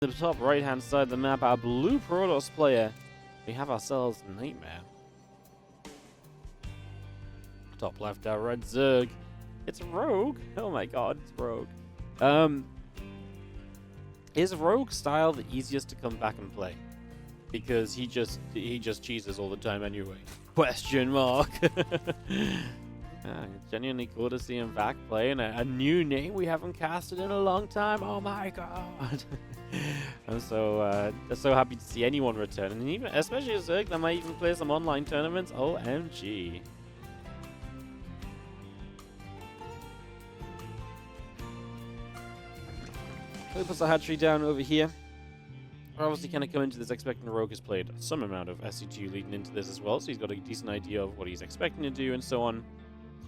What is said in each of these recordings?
The top right hand side of the map, our blue Protoss player, we have ourselves NightMare. Top left, our red Zerg. It's Rogue. Oh my god, it's Rogue. Is Rogue style the easiest to come back and play? Because he just cheeses all the time anyway. Question mark. Genuinely cool to see him back playing a new name we haven't casted in a long time. Oh my god. I'm so happy to see anyone return, and even especially a Zerg that might even play some online tournaments. OMG. He puts the hatchery down over here. We're obviously kind of coming into this expecting Rogue has played some amount of SC2 leading into this as well, so he's got a decent idea of what he's expecting to do and so on.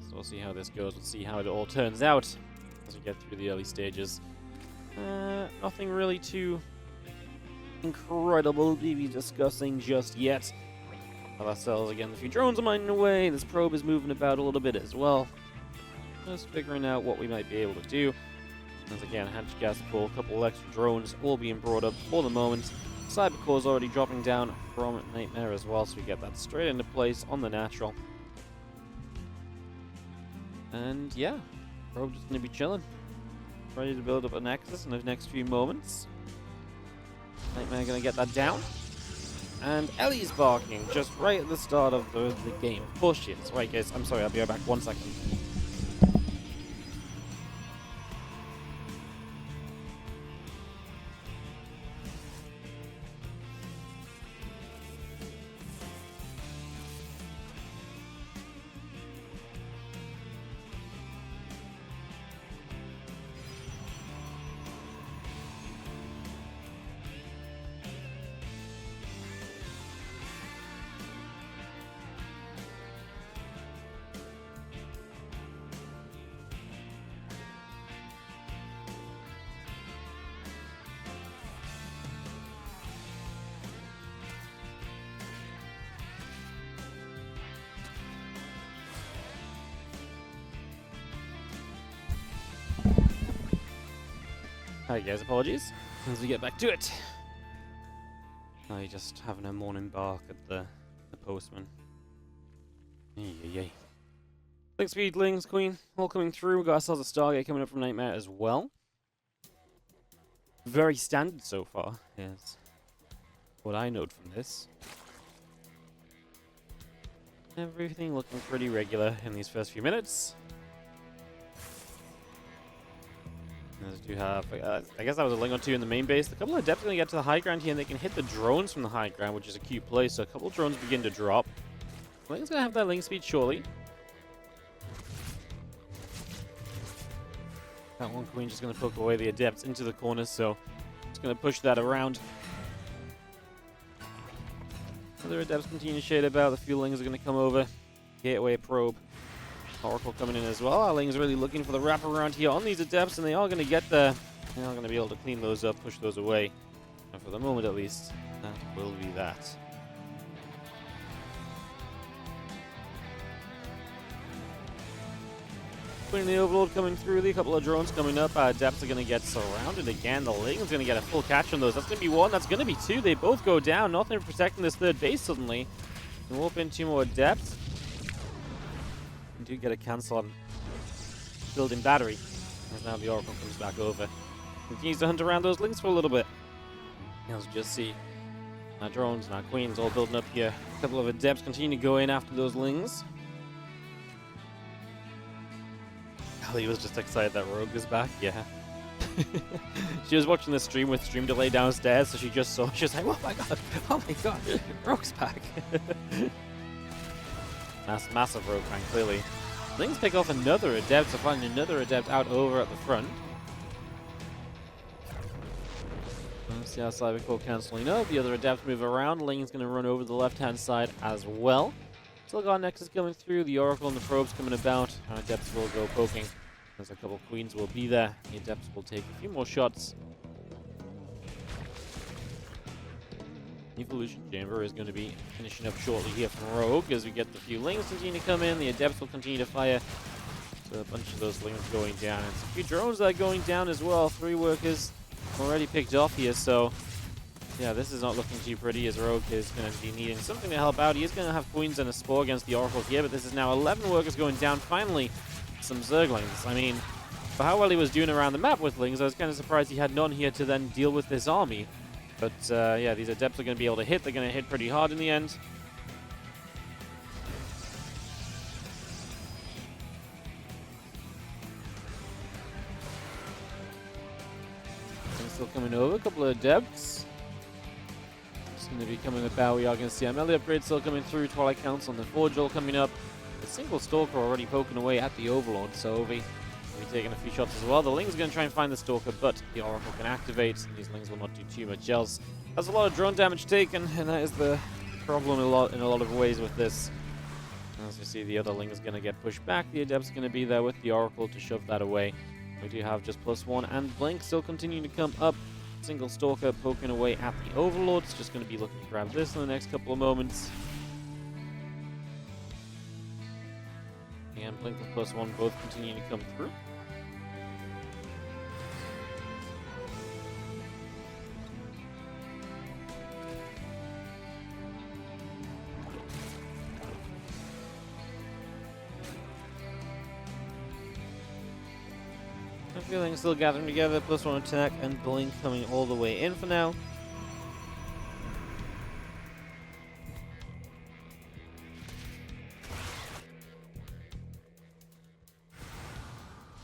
So we'll see how this goes. We'll see how it all turns out as we get through the early stages. Nothing really too incredible to be discussing just yet. Have ourselves again a few drones are mining away. This probe is moving about a little bit as well. Just figuring out what we might be able to do. Once again, hatch gas pool, a couple of extra drones all being brought up for the moment. Cybercore is already dropping down from NightMare as well, so we get that straight into place on the natural. And yeah, Probe just going to be chilling. Ready to build up a Nexus in the next few moments. NightMare going to get that down. And Ellie's barking just right at the start of the game. Bullshit. Right guys, I'm sorry, I'll be right back 1 second. Hi guys, apologies. As we get back to it. I just having a morning bark at the postman. Yay. Thanks, Speedlings, Queen, all coming through. We got ourselves a Stargate coming up from NightMare as well. Very standard so far, is what I note from this. Everything looking pretty regular in these first few minutes. As do have, I guess that was a Ling or two in the main base. A couple of Adepts are going to get to the high ground here, and they can hit the drones from the high ground, which is a cute play. So a couple of drones begin to drop. Ling's going to have that Ling speed shortly. That one Queen just going to poke away the Adepts into the corners, so it's going to push that around. Other Adepts continue to shade about. The few Lings are going to come over. Gateway probe. Oracle coming in as well. Our Ling's really looking for the wraparound here on these Adepts, and they are going to get there. They are going to be able to clean those up, push those away. And for the moment, at least, that will be that. Putting the Overlord coming through, a couple of drones coming up. Our Adepts are going to get surrounded again. The Ling's going to get a full catch on those. That's going to be one. That's going to be two. They both go down. Nothing protecting this third base suddenly. And we'll in two more Adepts. Do get a cancel on building battery, as now the Oracle comes back over. Continues to hunt around those Lings for a little bit. As you just see our drones and our Queens all building up here. A couple of Adepts continue to go in after those Lings. Ali was just excited that Rogue is back, yeah. She was watching the stream with stream delay downstairs, so she just saw, she was like, oh my god, Rogue's back. That's massive Rogue fan, clearly. Lings pick off another Adept, so finding another Adept out over at the front. Let's see how Cybercore cancelling up. The other Adepts move around. Ling's going to run over the left-hand side as well. Still got Nexus coming through. The Oracle and the Probes coming about. Our Adepts will go poking. There's a couple Queens will be there. The Adepts will take a few more shots. Evolution Chamber is going to be finishing up shortly here from Rogue as we get the few Lings continue to come in. The Adepts will continue to fire. So a bunch of those Lings going down. And a few drones that are going down as well. 3 workers already picked off here, so yeah, this is not looking too pretty as Rogue is going to be needing something to help out. He is going to have Queens and a Spore against the Oracles here, but this is now 11 workers going down. Finally, some Zerglings. I mean, for how well he was doing around the map with Lings, I was kind of surprised he had none here to then deal with this army. But yeah, these Adepts are going to be able to hit. They're going to hit pretty hard in the end. Still coming over, a couple of Adepts. It's going to be coming about. We are going to see MLE upgrade still coming through. Twilight Council and the Forge all coming up. A single Stalker already poking away at the Overlord, so Ovi will be taking a few shots as well. The Ling's going to try and find the Stalker, but the Oracle can activate. These Lings will not do too much else. That's a lot of drone damage taken, and that is the problem in a lot of ways with this. As you see, the other Ling is going to get pushed back. The Adept's going to be there with the Oracle to shove that away. We do have just +1, and Blink still continuing to come up. Single Stalker poking away at the Overlords. Just going to be looking to grab this in the next couple of moments. And Blink with +1 both continuing to come through. Feeling still gathering together, +1 attack, and Blink coming all the way in for now.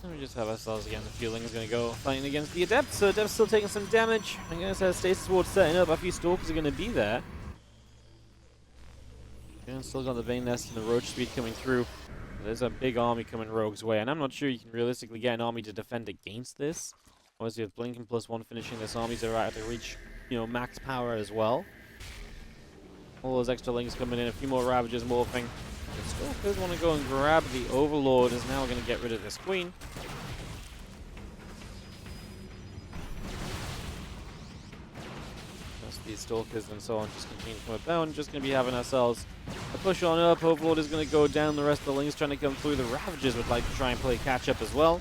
And we just have ourselves again. The Fueling is going to go fighting against the Adepts. So Adepts still taking some damage. I guess Stasis Ward setting up. A few Stalkers are going to be there. And still got the Vein Nest and the Roach Speed coming through. There's a big army coming Rogue's way, and I'm not sure you can realistically get an army to defend against this. Obviously, with Blink and +1 finishing this, armies are out to reach, max power as well. All those extra Lings coming in, a few more Ravagers morphing. The Stalkers want to go and grab the Overlord, is now going to get rid of this Queen. These Stalkers and so on just continue to come about, and just going to be having ourselves a push on up. Overlord is going to go down. The rest of the Lings trying to come through. The Ravagers would like to try and play catch up as well.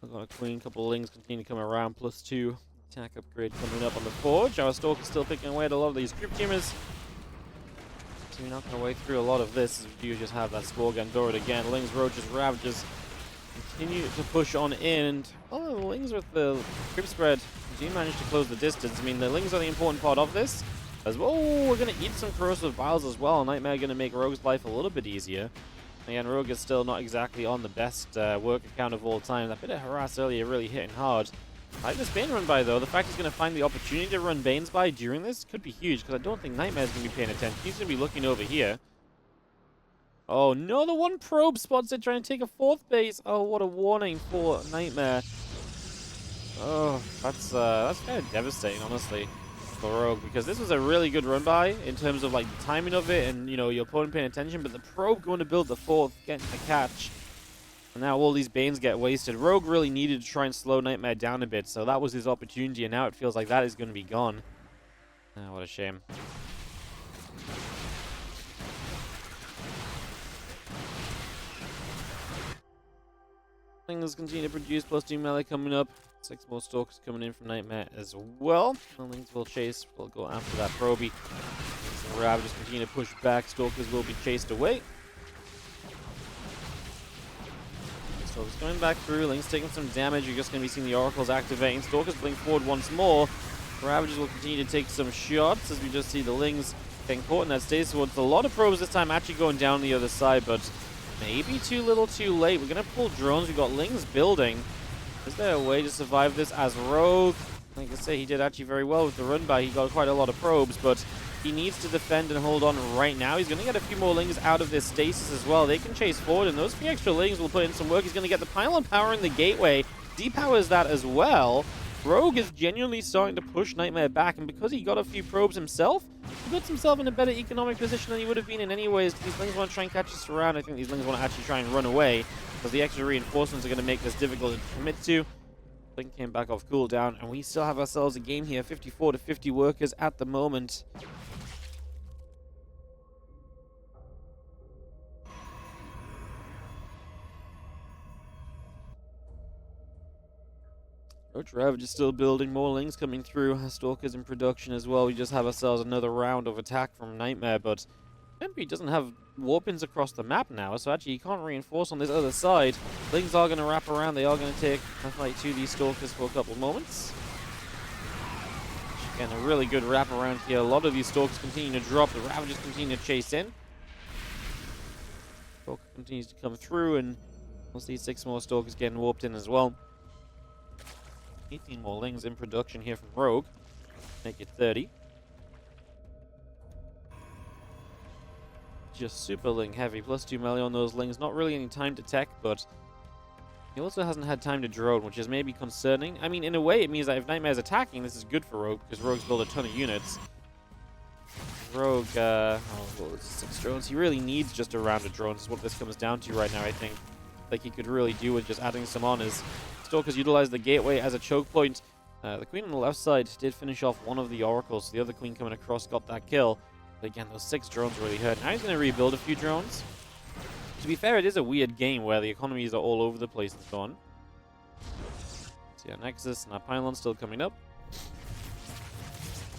We've got a Queen, couple of Lings continue to come around. +2 attack upgrade coming up on the Forge. Our Stalker's still picking away at a lot of these Crypt Teamers. So we're not going to wade through a lot of this, as we do just have that Spore gun. Do it again. Lings, Roaches, Ravagers continue to push on in. And the Lings with the Crypt spread do manage to close the distance. I mean, the Lings are the important part of this. As well, we're going to eat some Corrosive Vials as well. NightMare going to make Rogue's life a little bit easier. Again, Rogue is still not exactly on the best work account of all time. That bit of harass earlier really hitting hard. I like this Bane run by, though. The fact he's going to find the opportunity to run Banes by during this could be huge, because I don't think NightMare's going to be paying attention. He's going to be looking over here. Oh, no, the one probe spots it, trying to take a 4th base. Oh, what a warning for NightMare. Oh, that's kind of devastating, honestly, for Rogue, because this was a really good run by in terms of, like, the timing of it and, your opponent paying attention, but the probe going to build the 4th, getting the catch. And now all these Banes get wasted. Rogue really needed to try and slow NightMare down a bit, so that was his opportunity, and now it feels like that is going to be gone. Ah, what a shame. Things continue to produce, +2 melee coming up. 6 more Stalkers coming in from NightMare as well. Things will chase, will go after that Proby. Ravagers continue to push back. Stalkers will be chased away. Stalkers coming back through. Link's taking some damage. You're just going to be seeing the Oracles activating. Stalkers blink forward once more. Ravagers will continue to take some shots as we just see the Lings getting caught in that stasis. It's a lot of probes this time actually going down the other side, but maybe too little too late. We're going to pull drones. We've got Lings building. Is there a way to survive this as Rogue? Like I say, he did actually very well with the run by. He got quite a lot of probes, but he needs to defend and hold on right now. He's going to get a few more Lings out of this stasis as well. They can chase forward, and those 3 extra Lings will put in some work. He's going to get the pylon power in the gateway. Depowers that as well. Rogue is genuinely starting to push NightMare back, and because he got a few probes himself, he puts himself in a better economic position than he would have been in anyways. These Lings want to try and catch us around. I think these Lings want to actually try and run away, because the extra reinforcements are going to make this difficult to commit to. Blink came back off cooldown, and we still have ourselves a game here. 54 to 50 workers at the moment. Roach Ravage is still building, more Lings coming through. Stalkers in production as well. We just have ourselves another round of attack from NightMare, but Tempe doesn't have warpins across the map now, so actually he can't reinforce on this other side. Lings are going to wrap around. They are going to take a fight to these Stalkers for a couple of moments. Again, a really good wrap around here. A lot of these Stalkers continue to drop. The Ravagers continue to chase in. Stalker continues to come through, and we'll see 6 more Stalkers getting warped in as well. 18 more Lings in production here from Rogue. Make it 30. Just super Ling heavy. Plus 2 melee on those Lings. Not really any time to tech, but he also hasn't had time to drone, which is maybe concerning. I mean, in a way, it means that if NightMare's attacking, this is good for Rogue, because Rogue's built a ton of units. Rogue, 6 drones. He really needs just a round of drones, is what this comes down to right now, I think. Like he could really do with just adding some on his Stalkers utilize the gateway as a choke point. The queen on the left side did finish off one of the oracles. The other queen coming across got that kill. But again, those 6 drones really hurt. Now he's going to rebuild a few drones. To be fair, it is a weird game where the economies are all over the place and so on. So yeah, Nexus and our pylon still coming up.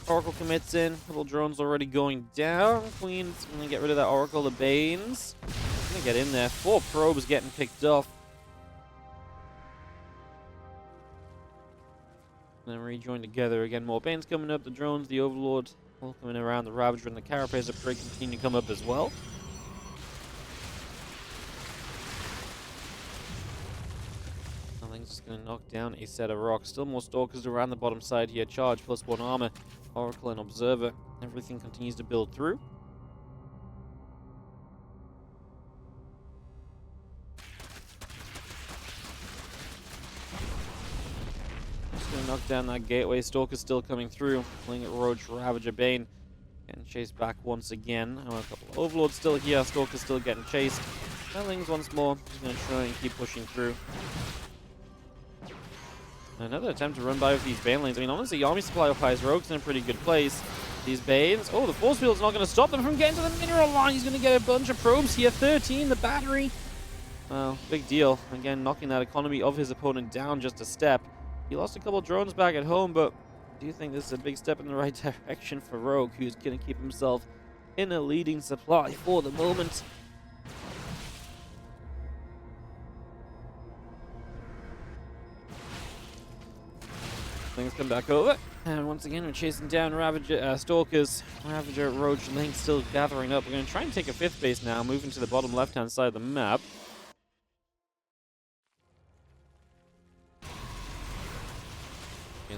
Oracle commits in. A couple drones already going down. Queen's going to get rid of that Oracle. The Banes going to get in there. 4 probes getting picked off. And then rejoin together again. More Banes coming up. The drones, the Overlord, all coming around. The Ravager and the Carapace are pretty continue to come up as well. Nothing's just going to knock down a set of rocks. Still more Stalkers around the bottom side here. Charge plus 1 armor. Oracle and Observer. Everything continues to build through. Knock down that gateway. Stalker's still coming through. Playing at Roach, Ravager, Bane. Getting chased back once again. A couple of Overlords still here. Stalker's still getting chased. Lings once more. Just going to try and keep pushing through. Another attempt to run by with these Bane lanes. I mean, honestly, army supply of Pious Rogue's in a pretty good place. These Banes. Oh, the force field's not going to stop them from getting to the mineral line. He's going to get a bunch of probes here. 13, the battery. Well, big deal. Again, knocking that economy of his opponent down just a step. He lost a couple of drones back at home, but I do think this is a big step in the right direction for Rogue, who's going to keep himself in a leading supply for the moment. Things come back over, and once again we're chasing down Ravager, Stalkers. Ravager, Roach, Link still gathering up. We're going to try and take a 5th base now, moving to the bottom left-hand side of the map.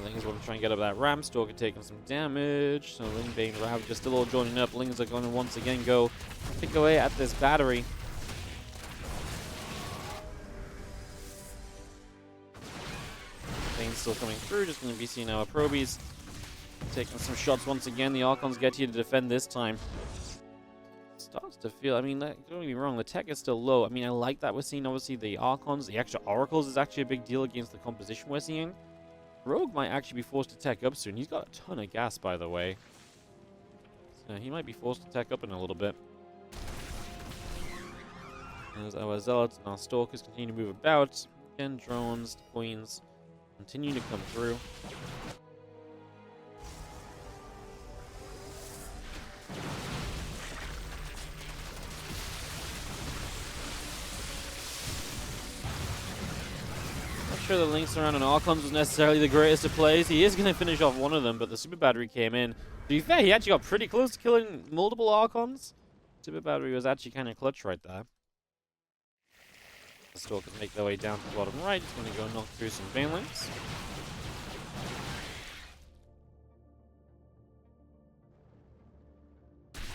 Lings want to try and get up that ramp. Stalker taking some damage. So Ling, Bane, Ravager still all joining up. Lings are going to once again go pick away at this battery. Bane's still coming through. Just going to be seeing our probies. Taking some shots once again. The Archons get here to defend this time. Starts to feel, I mean, don't get me wrong, the tech is still low. I mean, I like that we're seeing, obviously, the Archons. The extra Oracles is actually a big deal against the composition we're seeing. Rogue might actually be forced to tech up soon. He's got a ton of gas, by the way. So he might be forced to tech up in a little bit. As our Zealots and our Stalkers continue to move about. Again, drones, Queens continue to come through. Sure, the links around on Archons was necessarily the greatest of plays. He is going to finish off one of them, but the Super Battery came in. To be fair, he actually got pretty close to killing multiple Archons. Super Battery was actually kind of clutch right there. The Stalkers make their way down to the bottom right. He's going to go knock through some Bane links.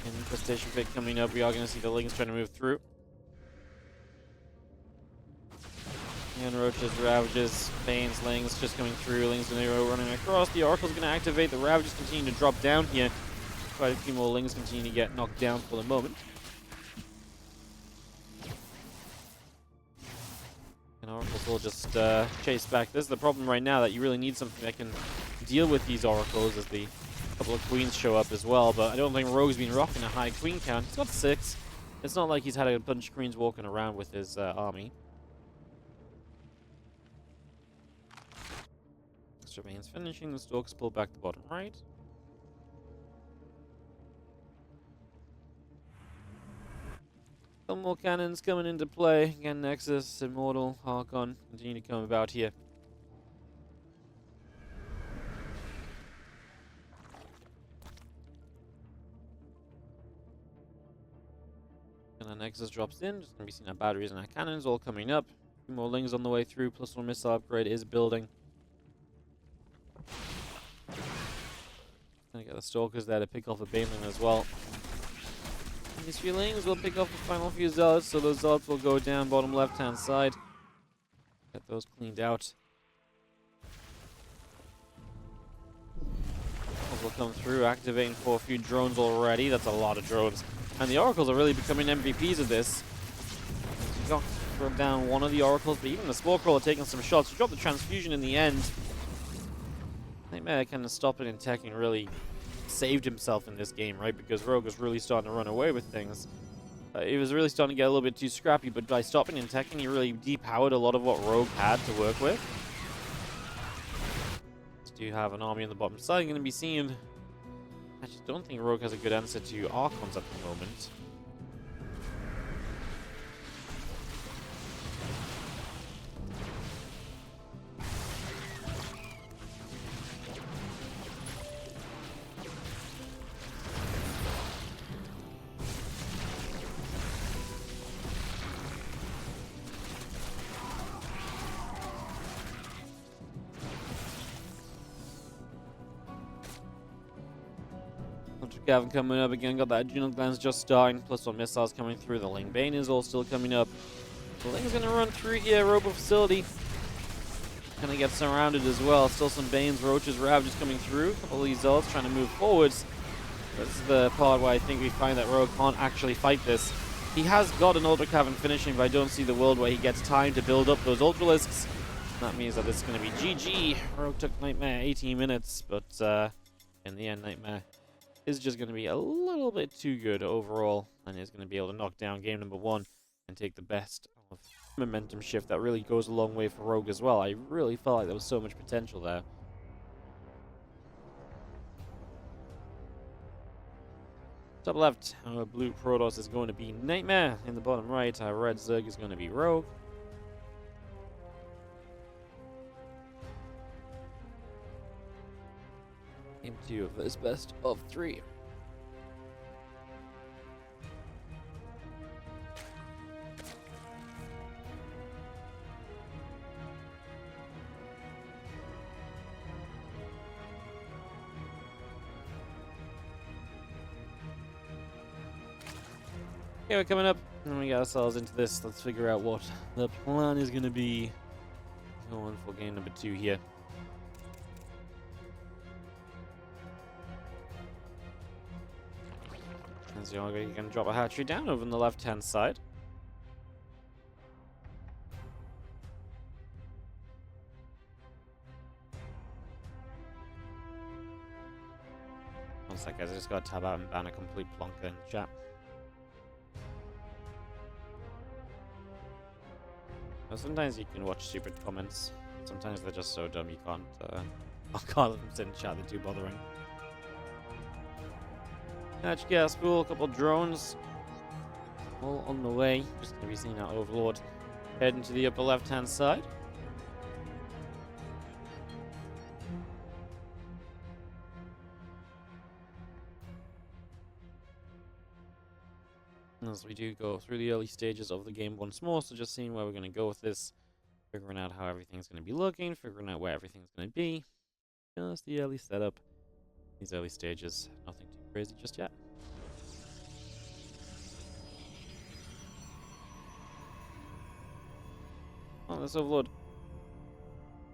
Infestation pick coming up. We are going to see the links trying to move through. And Roaches, Ravages, Banes, Lings just coming through. Lings going to go running across. The Oracle's going to activate. The Ravages continue to drop down here. Quite a few more Lings continue to get knocked down for the moment. And Oracles will just chase back. This is the problem right now, that you really need something that can deal with these Oracles as the couple of Queens show up as well. But I don't think Rogue's been rocking a high Queen count. He's got 6. It's not like he's had a bunch of Queens walking around with his army. Extra mains finishing. The Stalkers pull back the bottom right. Some more cannons coming into play. Again, Nexus, Immortal, Harkon continue to come about here. And our Nexus drops in. Just going to be seeing our batteries and our cannons all coming up. Two more Lings on the way through. Plus one missile upgrade is building. Gonna get the Stalkers there to pick off a Baneling as well. And these few Lings will pick off the final few Zealots, so those Zealots will go down bottom left-hand side. Get those cleaned out. Will come through, activating for a few drones already. That's a lot of drones. And the Oracles are really becoming MVPs of this. You got throw down one of the Oracles, but even the Spore Crawler taking some shots. You drop the Transfusion in the end. NightMare kind of stopping and teching really saved himself in this game, right? Because Rogue was really starting to run away with things. He was really starting to get a little bit too scrappy, but by stopping and teching, he really depowered a lot of what Rogue had to work with. Do have an army on the bottom side. Going to be seeing. I just don't think Rogue has a good answer to Archons at the moment. Gavin coming up again, got that Adrenal Glands just starting, plus one missiles coming through. The Ling Bane is all still coming up. The Ling's gonna run through here, Robo Facility. Gonna get surrounded as well. Still some Banes, Roaches, Ravages coming through. A couple of these Zealots trying to move forwards. This is the part where I think we find that Rogue can't actually fight this. He has got an Ultra Cavern finishing, but I don't see the world where he gets time to build up those Ultralisks. That means that this is gonna be GG. Rogue took NightMare 18 minutes, but in the end, NightMare is just going to be a little bit too good overall, and is going to be able to knock down game number 1 and take the best of momentum shift. That really goes a long way for Rogue as well. I really felt like there was so much potential there. Top left, our blue Protoss is going to be NightMare. In the bottom right, our red Zerg is going to be Rogue. Game 2 of this best of 3. Okay, we're coming up, and we got ourselves into this. Let's figure out what the plan is going to be going for game number 2 here. So you're going to drop a hatchery down over on the left-hand side. One sec, guys. I just got to tab out and ban a complete plonker in the chat. Now, sometimes you can watch stupid comments. Sometimes they're just so dumb you can't. I can't let them sit in chat. They're too bothering. Hatch gas pool, a couple drones, all on the way. Just going to be seeing our Overlord heading to the upper left-hand side. As we do go through the early stages of the game once more, so just seeing where we're going to go with this, figuring out how everything's going to be looking, figuring out where everything's going to be. Just the early setup, these early stages, nothing too crazy just yet. Oh, this Overlord.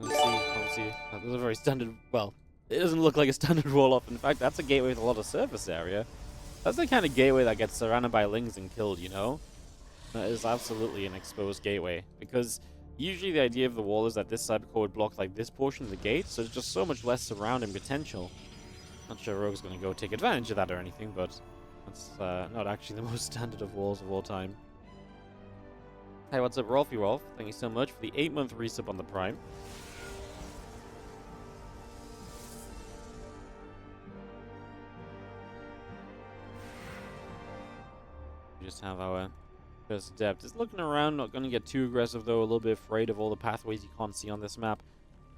Let's see, obviously, that was a very standard, well, it doesn't look like a standard wall-off. In fact, that's a gateway with a lot of surface area. That's the kind of gateway that gets surrounded by Lings and killed, you know? That is absolutely an exposed gateway. Because usually the idea of the wall is that this cybercore would block like this portion of the gate, so there's just so much less surrounding potential. Not sure Rogue's going to go take advantage of that or anything, but that's not actually the most standard of walls of all time. Hey, what's up, Rolfie Rolf? Thank you so much for the 8-month resub on the Prime. just have our first Adept. Just looking around, not going to get too aggressive though, a little bit afraid of all the pathways you can't see on this map.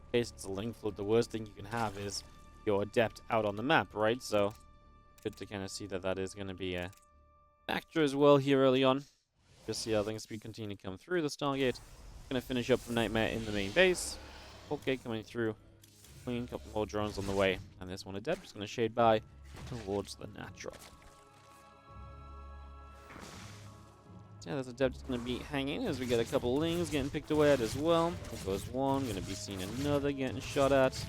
In case it's a link float, the worst thing you can have is your Adept out on the map, right? So, good to kind of see that that is going to be a factor as well here early on. Just see how things continue to come through the Stargate. Going to finish up from NightMare in the main base. Port gate coming through. Clean, couple more drones on the way. And this one Adept is going to shade by towards the natural. So yeah, this Adept is going to be hanging as we get a couple lings getting picked away at as well. There goes one. Going to be seeing another getting shot at.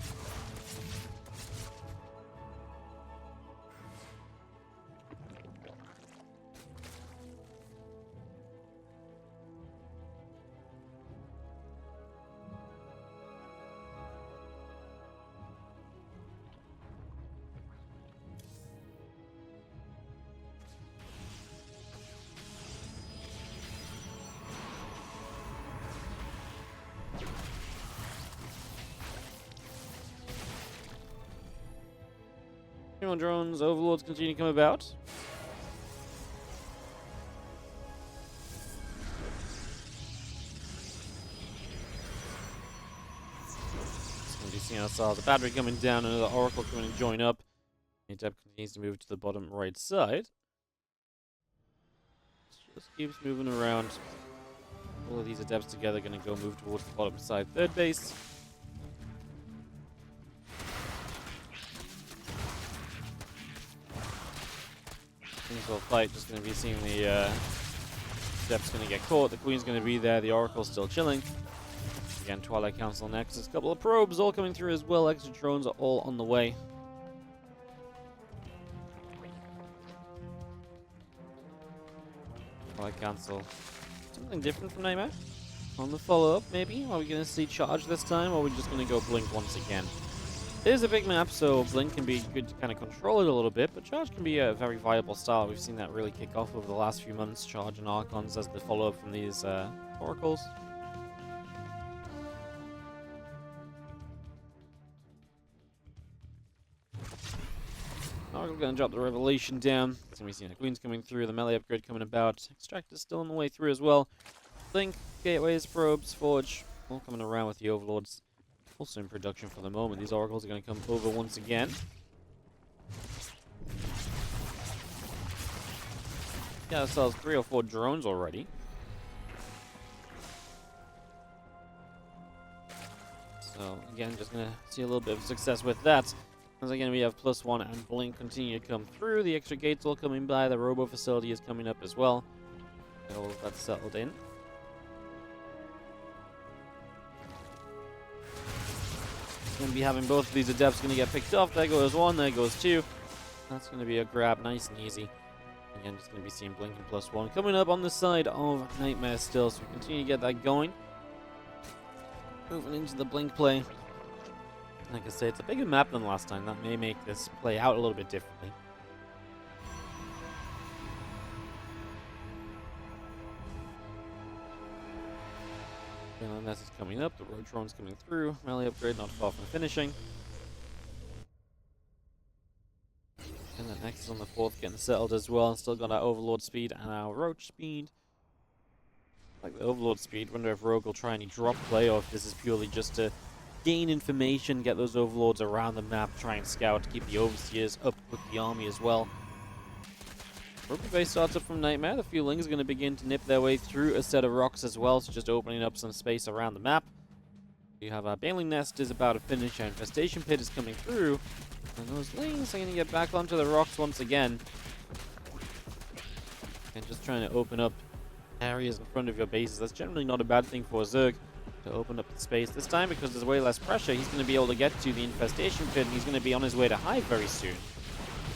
More drones, overlords continue to come about. It's going to be seeing ourselves. The battery coming down, another oracle coming to join up. The Adept continues to move to the bottom right side. Just keeps moving around. All of these Adepts together are going to go move towards the bottom side third base. Will fight, just going to be seeing the Adept's going to get caught, the Queen's going to be there, the Oracle's still chilling. Again, Twilight Council next. There's a couple of probes all coming through as well, extra drones are all on the way. Twilight Council. Something different from NightMare? On the follow-up, maybe? Are we going to see charge this time, or are we just going to go blink once again? It is a big map, so blink can be good to kind of control it a little bit, but charge can be a very viable style. We've seen that really kick off over the last few months, charge and archons as the follow-up from these oracles. Oracle going to drop the revelation down. It's going to be seeing the Queens coming through, the melee upgrade coming about. Extract is still on the way through as well. Blink, gateways, probes, forge, all coming around with the overlords. Also in production for the moment. These oracles are going to come over once again. Got ourselves 3 or 4 drones already. So again, just going to see a little bit of success with that. Once again, we have +1 and blink continue to come through. The extra gates all coming by. The robo facility is coming up as well. Get all of that settled in. Going to be having both of these Adepts going to get picked off. There goes one, there goes two. That's going to be a grab, nice and easy. Again, just going to be seeing blinking +1 coming up on the side of NightMare still, so we continue to get that going. Moving into the blink play. Like I say, it's a bigger map than last time. That may make this play out a little bit differently. Message coming up, the Roadron's coming through, melee upgrade not far from finishing. And then next is on the 4th getting settled as well, still got our Overlord speed and our Roach speed. Like the Overlord speed, wonder if Rogue will try any drop play or if this is purely just to gain information, get those Overlords around the map, try and scout, keep the Overseers up with the army as well. Rugby base starts up from NightMare. The few lings are going to begin to nip their way through a set of rocks as well, so just opening up some space around the map. You have our Baneling Nest is about to finish, our Infestation Pit is coming through, and those lings are going to get back onto the rocks once again. And just trying to open up areas in front of your bases. That's generally not a bad thing for Zerg to open up the space this time, because there's way less pressure. He's going to be able to get to the Infestation Pit, and he's going to be on his way to Hive very soon.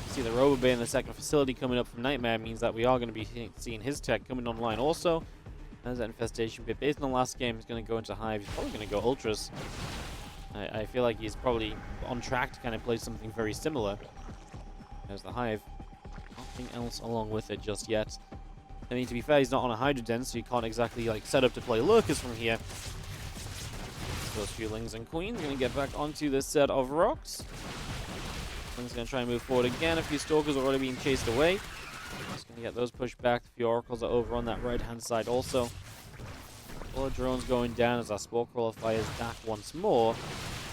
See the Robo Bay in the second facility coming up from NightMare means that we are going to be seeing his tech coming online also. As that Infestation Pit, based on the last game, he's going to go into Hive. He's probably going to go Ultras. I feel like he's probably on track to kind of play something very similar. There's the Hive. Nothing else along with it just yet. I mean, to be fair, he's not on a Hydra Den, so you can't exactly like set up to play Lurkers from here. Those few Lings and Queens going to get back onto this set of rocks. Ling's going to try and move forward again. A few Stalkers already being chased away. Just going to get those pushed back. The oracles are over on that right-hand side also. All the drones going down as our Spore Crawler fires back once more.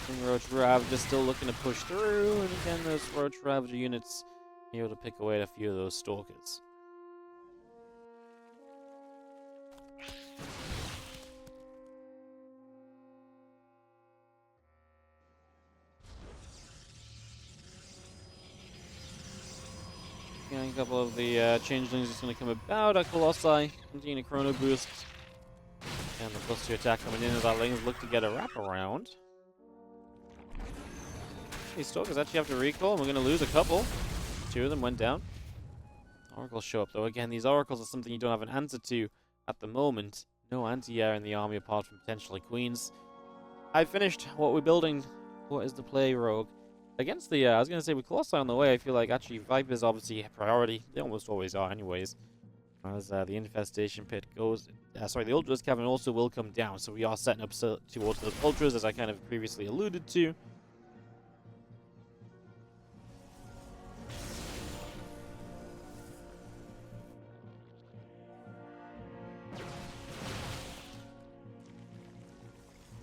And Roach Ravager still looking to push through, and again those Roach Ravager units able to pick away at a few of those Stalkers. A couple of the changelings just going to come about. Our Colossi continue to chrono boost. And the +2 attack coming in as our lanes look to get a wraparound. These Stalkers actually have to recall, and we're going to lose a couple. 2 of them went down. Oracles show up, though. Again, these Oracles are something you don't have an answer to at the moment. No anti-air in the army apart from potentially Queens. I finished what we're building. What is the play, Rogue? Against the, I was going to say, with Colossi on the way, I feel like actually Viper's obviously a priority. They almost always are anyways. As the Infestation Pit goes... the Ultras Cavern also will come down, so we are setting up towards those Ultras, as I kind of previously alluded to.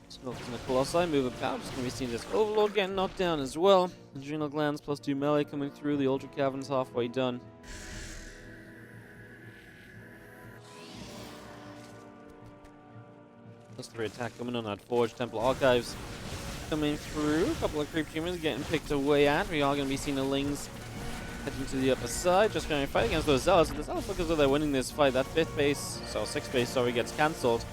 Smoke from the Colossi, move about. Just going to be seeing this Overlord getting knocked down as well. Adrenal Glands +2 melee coming through. The Ultra Cavern's halfway done. +3 attack coming on that Forge. Temple Archives coming through. A couple of creep humans getting picked away at. We are going to be seeing the Lings heading to the upper side. Just going to fight against those Zealots. The Zealots look as though they're winning this fight. That 6th base, gets cancelled.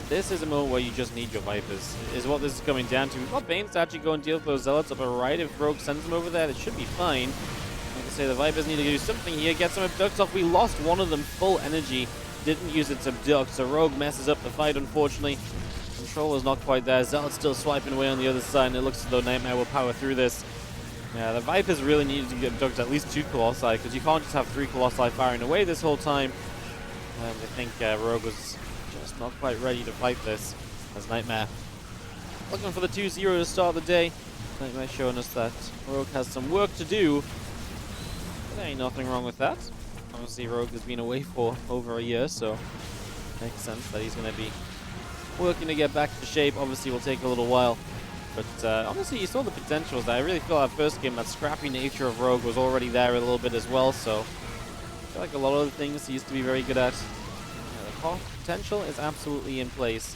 This is a moment where you just need your Vipers, is what this is coming down to. We've got Banes to actually go and deal with those Zealots upper right. If Rogue sends them over there, it should be fine. Like I say, the Vipers need to do something here. Get some abducts off. We lost one of them full energy. Didn't use its abduct, so Rogue messes up the fight, unfortunately. Control was not quite there. Zealot's still swiping away on the other side, and it looks as though NightMare will power through this. Yeah, the Vipers really needed to get abducted at least 2 Colossi, because you can't just have 3 Colossi firing away this whole time. And I think Rogue was just not quite ready to fight this as NightMare. Looking for the 2-0 to start the day. NightMare showing us that Rogue has some work to do. But there ain't nothing wrong with that. Obviously, Rogue has been away for over a year, so it makes sense that he's going to be working to get back to shape. Obviously, will take a little while. But honestly, you saw the potentials there. I really feel that first game, that scrappy nature of Rogue was already there a little bit as well. So I feel like a lot of the things he used to be very good at. The potential is absolutely in place.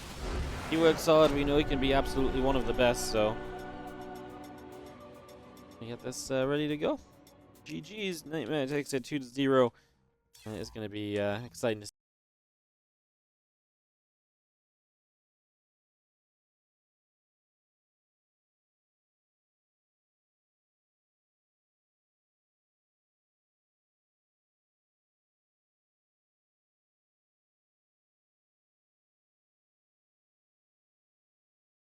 He works hard. We know he can be absolutely one of the best. So we get this ready to go. GG's. NightMare takes it 2-0. And it's going to be exciting to see.